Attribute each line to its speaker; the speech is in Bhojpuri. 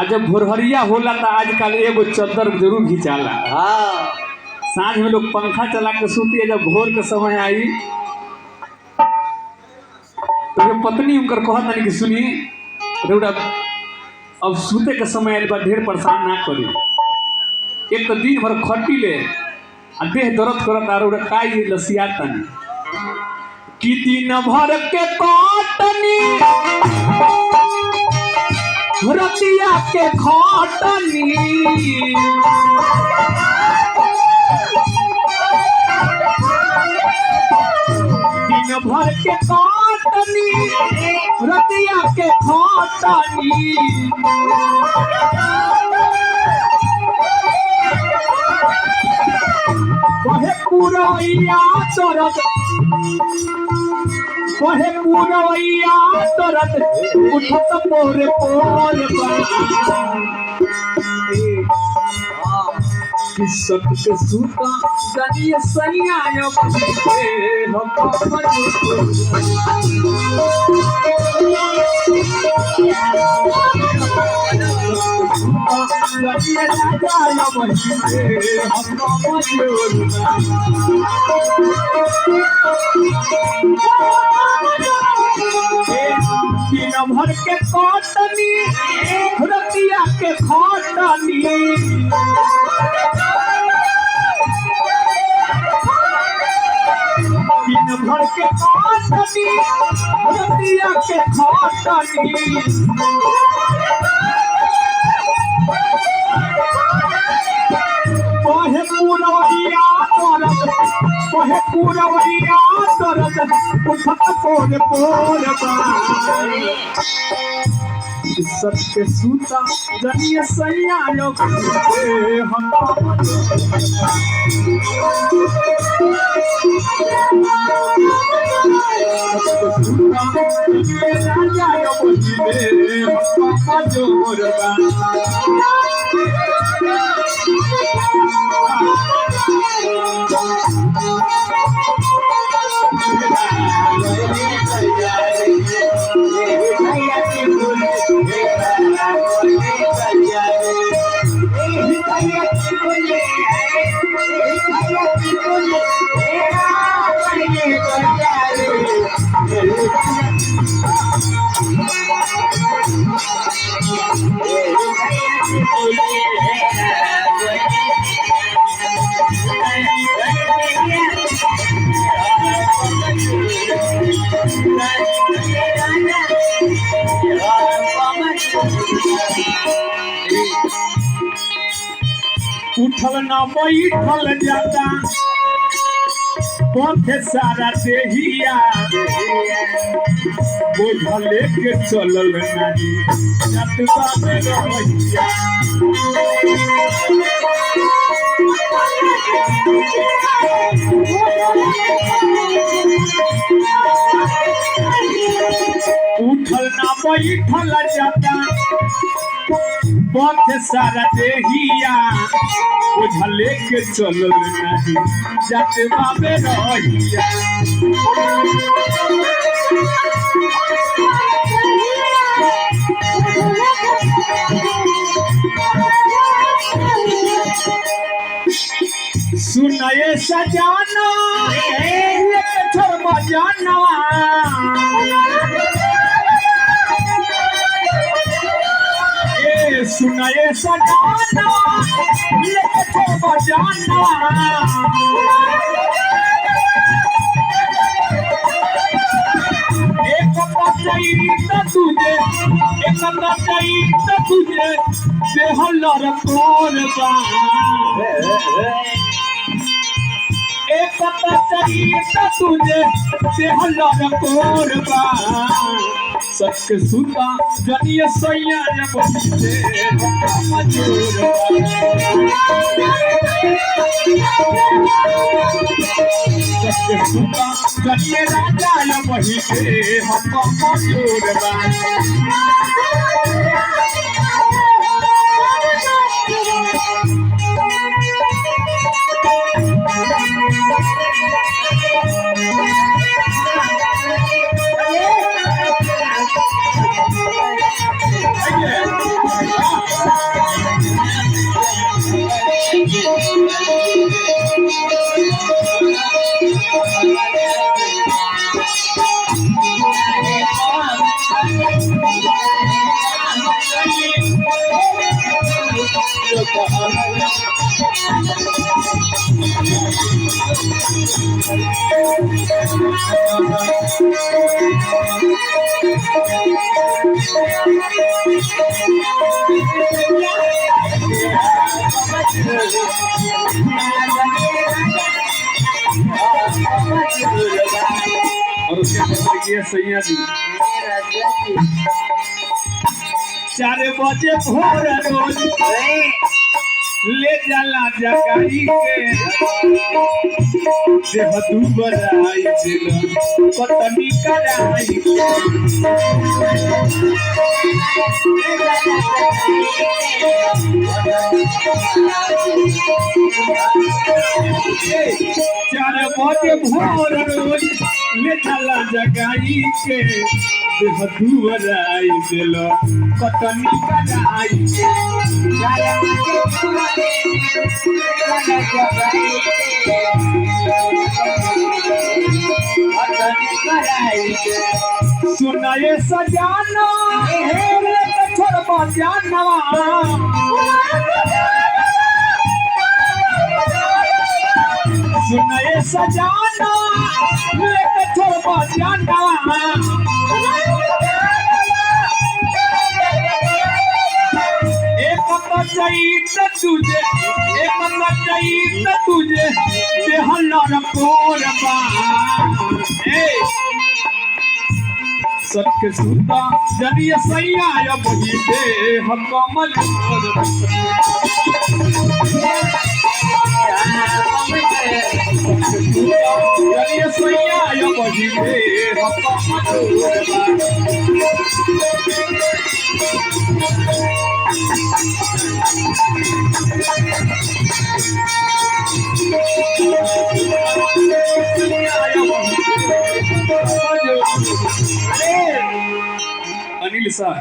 Speaker 1: आज जब भोरहरिया होला तो आजकल एगो चद्दर जरूर घिंचाला।
Speaker 2: हाँ
Speaker 1: सांझ में लोग पंखा चला के सूती, जब भोर के समय आई तो ये पत्नी उनकर कहत नहीं कि सुनी रउरा अब सूते के समय आइल बा, ढेर परेशान ना करी। एक तो दिन भर खटी ले आ देह दर्द करत आ रउरा का ये लसिया तनी कि दिन भर के काटनी रतिया के खटनी दिन भर के काटनी रतिया के खटनी कहे पुरैया दर्द कहे पुरैया दर्द उठत पोरे पोरे किसक के सूता दनिए सैया दिन भर के काटनी रतिया के खटनी दिन भर के काटनी रतिया के खटनी कहे पुरैया दर्द कहे पुरैया दर्द उठत पोर पोर सत्य सूता जनिए सैया लोग हम उठल ना बैठल जाता पथे सारा देहिया बोझल के चलल नहीं जतबा में रहिया उठल ना बैठल जाता पथ सारा देहिया बोझल के चलल नहीं जतबा में रहिया सुनाए सजाना छोड़ बजाना सुनाए सजाना छोड़ बजाना एक तुझे एक तुझे बेहलर कोर एक तुझे बेहलर कोर सत्य सुता जनिए सैया बहिते सत्य सुता जनिए राजा बहिते हम मजूर और उसके बाद ये सैया जी 4 बजे भोर रोज ले जाला जगाई के देह दुबराई दिल कटनी कराई चार बजे भोर रोज ले जाला जगाई के देह दुबराई दिल कटनी कराई सुनाए सजाना छोड़ बजाना सुनाए सजाना छोड़ बजाना तुझे तुझे बेहल्ला कोरबा सत्य सुता जनिय सैया या बही दे हम कमल जनिय सैया या बही दे हम कमल अनिल सर